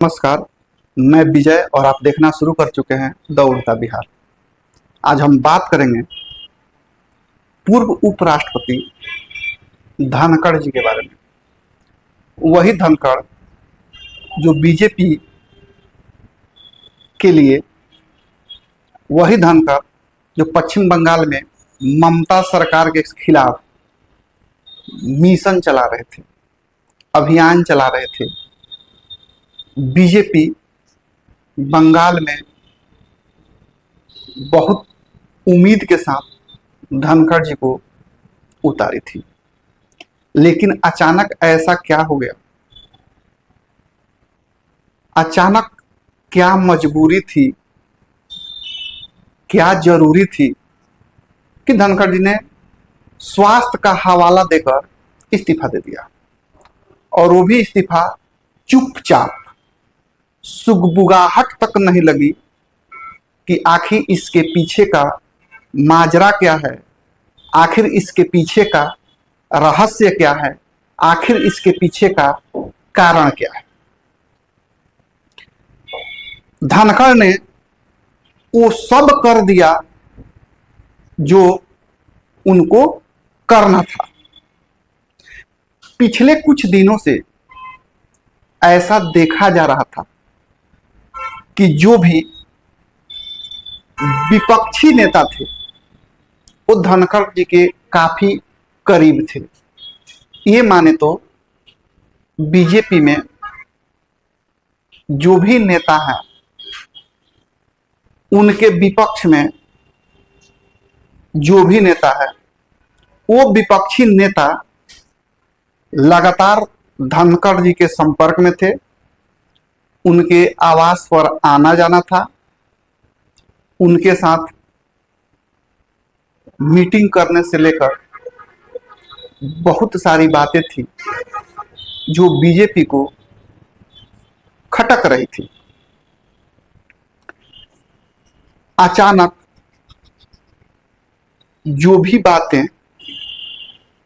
नमस्कार। मैं विजय और आप देखना शुरू कर चुके हैं द उड़ता बिहार। आज हम बात करेंगे पूर्व उपराष्ट्रपति धनखड़ जी के बारे में। वही धनखड़ जो बीजेपी के लिए, वही धनखड़ जो पश्चिम बंगाल में ममता सरकार के खिलाफ मिशन चला रहे थे, अभियान चला रहे थे। बीजेपी बंगाल में बहुत उम्मीद के साथ धनखड़ जी को उतारी थी, लेकिन अचानक ऐसा क्या हो गया? अचानक क्या मजबूरी थी, क्या जरूरी थी कि धनखड़ जी ने स्वास्थ्य का हवाला देकर इस्तीफा दे दिया? और वो भी इस्तीफा चुपचाप, सुगबुगाहट तक नहीं लगी कि आखिर इसके पीछे का माजरा क्या है, आखिर इसके पीछे का रहस्य क्या है, आखिर इसके पीछे का कारण क्या है। धनखड़ ने वो सब कर दिया जो उनको करना था। पिछले कुछ दिनों से ऐसा देखा जा रहा था कि जो भी विपक्षी नेता थे वो धनखड़ जी के काफी करीब थे। ये माने तो बीजेपी में जो भी नेता हैं, उनके विपक्ष में जो भी नेता है, वो विपक्षी नेता लगातार धनखड़ जी के संपर्क में थे, उनके आवास पर आना जाना था, उनके साथ मीटिंग करने से लेकर बहुत सारी बातें थी जो बीजेपी को खटक रही थी। अचानक जो भी बातें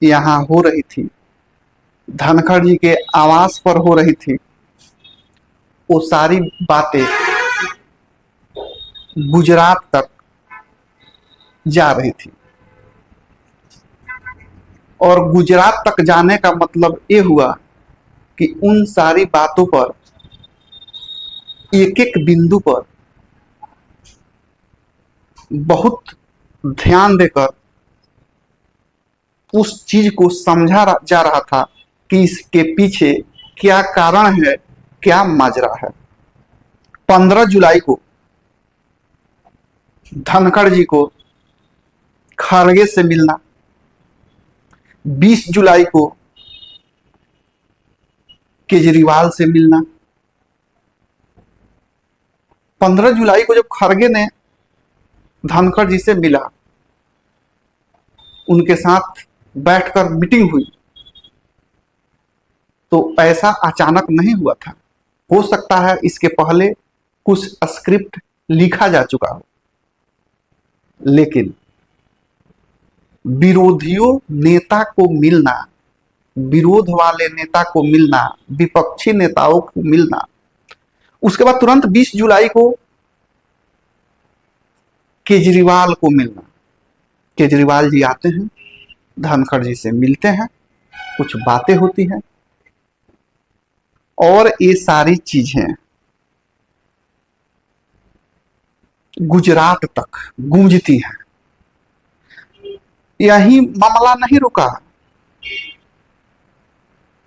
यहां हो रही थी, धनखड़ जी के आवास पर हो रही थी, वो सारी बातें गुजरात तक जा रही थी। और गुजरात तक जाने का मतलब ये हुआ कि उन सारी बातों पर, एक एक बिंदु पर बहुत ध्यान देकर उस चीज को समझा जा रहा था कि इसके पीछे क्या कारण है, क्या माजरा है। 15 जुलाई को धनखड़ जी को खड़गे से मिलना, 20 जुलाई को केजरीवाल से मिलना, 15 जुलाई को जब खड़गे ने धनखड़ जी से मिला, उनके साथ बैठकर मीटिंग हुई, तो ऐसा अचानक नहीं हुआ था। हो सकता है इसके पहले कुछ स्क्रिप्ट लिखा जा चुका हो, लेकिन विरोधियों नेता को मिलना, विरोध वाले नेता को मिलना, विपक्षी नेताओं को मिलना, उसके बाद तुरंत 20 जुलाई को केजरीवाल को मिलना। केजरीवाल जी आते हैं, धनखड़ जी से मिलते हैं, कुछ बातें होती हैं, और ये सारी चीजें गुजरात तक गूंजती हैं। यही मामला नहीं रुका।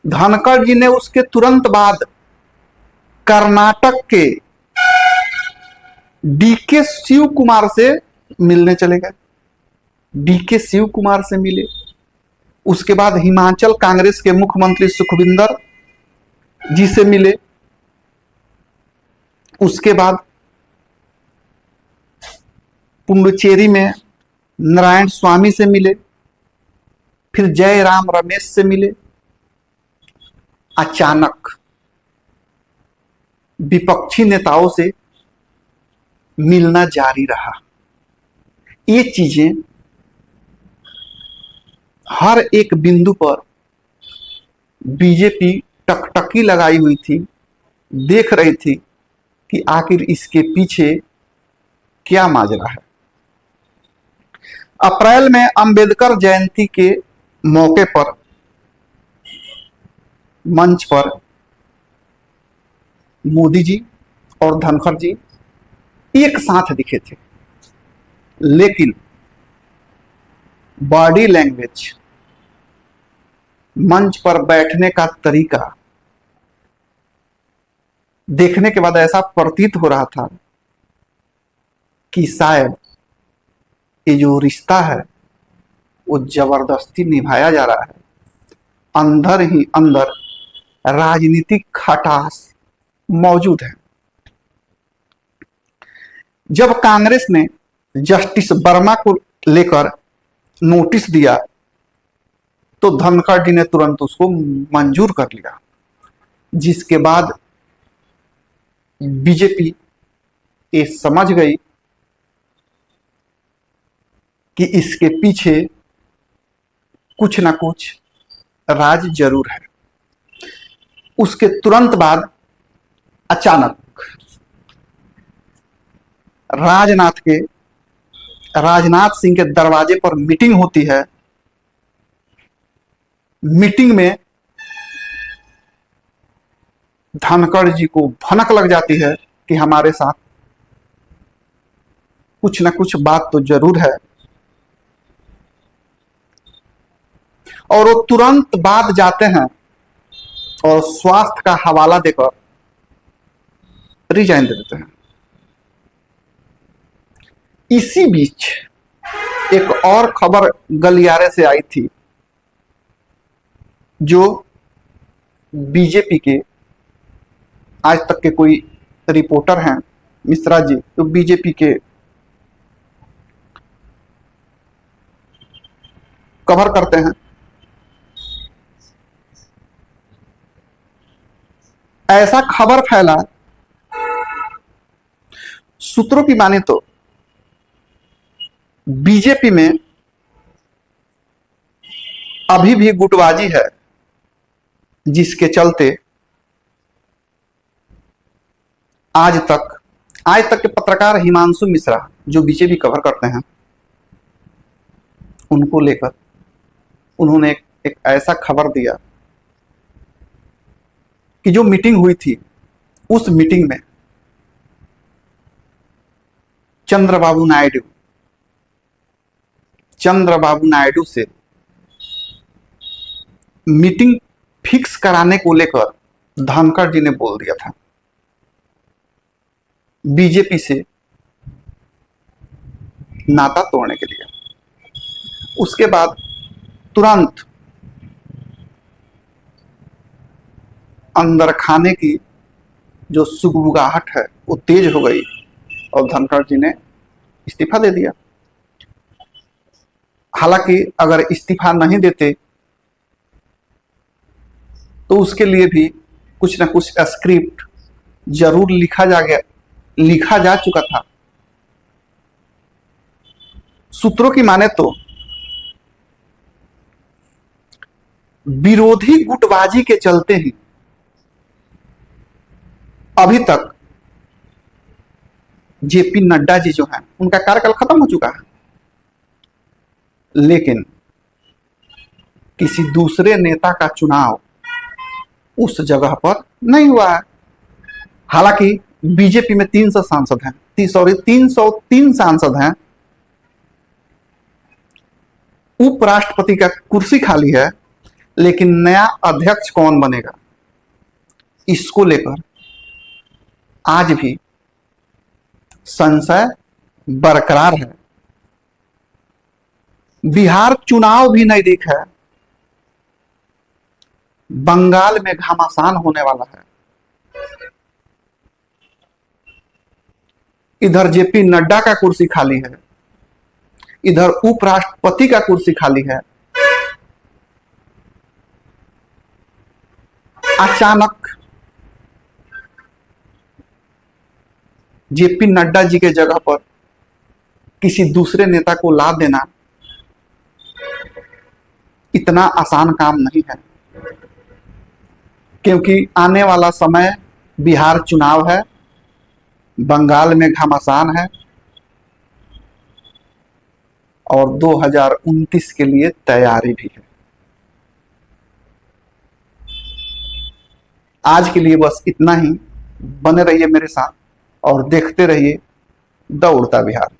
धनखड़ जी ने उसके तुरंत बाद कर्नाटक के डीके शिव कुमार से मिलने चले गए, डीके शिव कुमार से मिले। उसके बाद हिमाचल कांग्रेस के मुख्यमंत्री सुखविंदर जी से मिले। उसके बाद पुडुचेरी में नारायण स्वामी से मिले, फिर जयराम रमेश से मिले। अचानक विपक्षी नेताओं से मिलना जारी रहा। ये चीजें हर एक बिंदु पर बीजेपी टकटकी लगाई हुई थी देख रही थी कि आखिर इसके पीछे क्या माजरा है। अप्रैल में अंबेडकर जयंती के मौके पर मंच पर मोदी जी और धनखड़ जी एक साथ दिखे थे, लेकिन बॉडी लैंग्वेज, मंच पर बैठने का तरीका देखने के बाद ऐसा प्रतीत हो रहा था कि शायद ये जो रिश्ता है वो जबरदस्ती निभाया जा रहा है। अंदर ही अंदर राजनीतिक खटास मौजूद है। जब कांग्रेस ने जस्टिस वर्मा को लेकर नोटिस दिया तो धनखड़ जी ने तुरंत उसको मंजूर कर लिया, जिसके बाद बीजेपी ये समझ गई कि इसके पीछे कुछ ना कुछ राज जरूर है। उसके तुरंत बाद अचानक राजनाथ सिंह के दरवाजे पर मीटिंग होती है। मीटिंग में धनखड़ जी को भनक लग जाती है कि हमारे साथ कुछ ना कुछ बात तो जरूर है, और वो तुरंत बाद जाते हैं और स्वास्थ्य का हवाला देकर रिजाइन दे देते हैं। इसी बीच एक और खबर गलियारे से आई थी, जो बीजेपी के आज तक के कोई रिपोर्टर हैं, मिश्रा जी, तो बीजेपी के कवर करते हैं। ऐसा खबर फैला, सूत्रों की माने तो बीजेपी में अभी भी गुटबाजी है, जिसके चलते आज तक के पत्रकार हिमांशु मिश्रा जो बीजेपी कवर करते हैं, उनको लेकर उन्होंने एक ऐसा खबर दिया कि जो मीटिंग हुई थी, उस मीटिंग में चंद्रबाबू नायडू से मीटिंग फिक्स कराने को लेकर धनखड़ जी ने बोल दिया था, बीजेपी से नाता तोड़ने के लिए। उसके बाद तुरंत अंदर खाने की जो सुगबुगाहट है वो तेज हो गई और धनखड़ जी ने इस्तीफा दे दिया। हालांकि अगर इस्तीफा नहीं देते तो उसके लिए भी कुछ ना कुछ स्क्रिप्ट जरूर लिखा जा चुका था। सूत्रों की माने तो विरोधी गुटबाजी के चलते ही अभी तक जेपी नड्डा जी जो हैं, उनका कार्यकाल खत्म हो चुका है, लेकिन किसी दूसरे नेता का चुनाव उस जगह पर नहीं हुआ है। हालांकि बीजेपी में 300 सांसद हैं, 303 सांसद हैं, उपराष्ट्रपति का कुर्सी खाली है, लेकिन नया अध्यक्ष कौन बनेगा, इसको लेकर आज भी संशय बरकरार है। बिहार चुनाव भी नजदीक है, बंगाल में घमासान होने वाला है। इधर जेपी नड्डा का कुर्सी खाली है, इधर उपराष्ट्रपति का कुर्सी खाली है। अचानक जेपी नड्डा जी के जगह पर किसी दूसरे नेता को ला देना इतना आसान काम नहीं है, क्योंकि आने वाला समय बिहार चुनाव है, बंगाल में घमासान है और 2029 के लिए तैयारी भी है। आज के लिए बस इतना ही। बने रहिए मेरे साथ और देखते रहिए द उड़ता बिहार।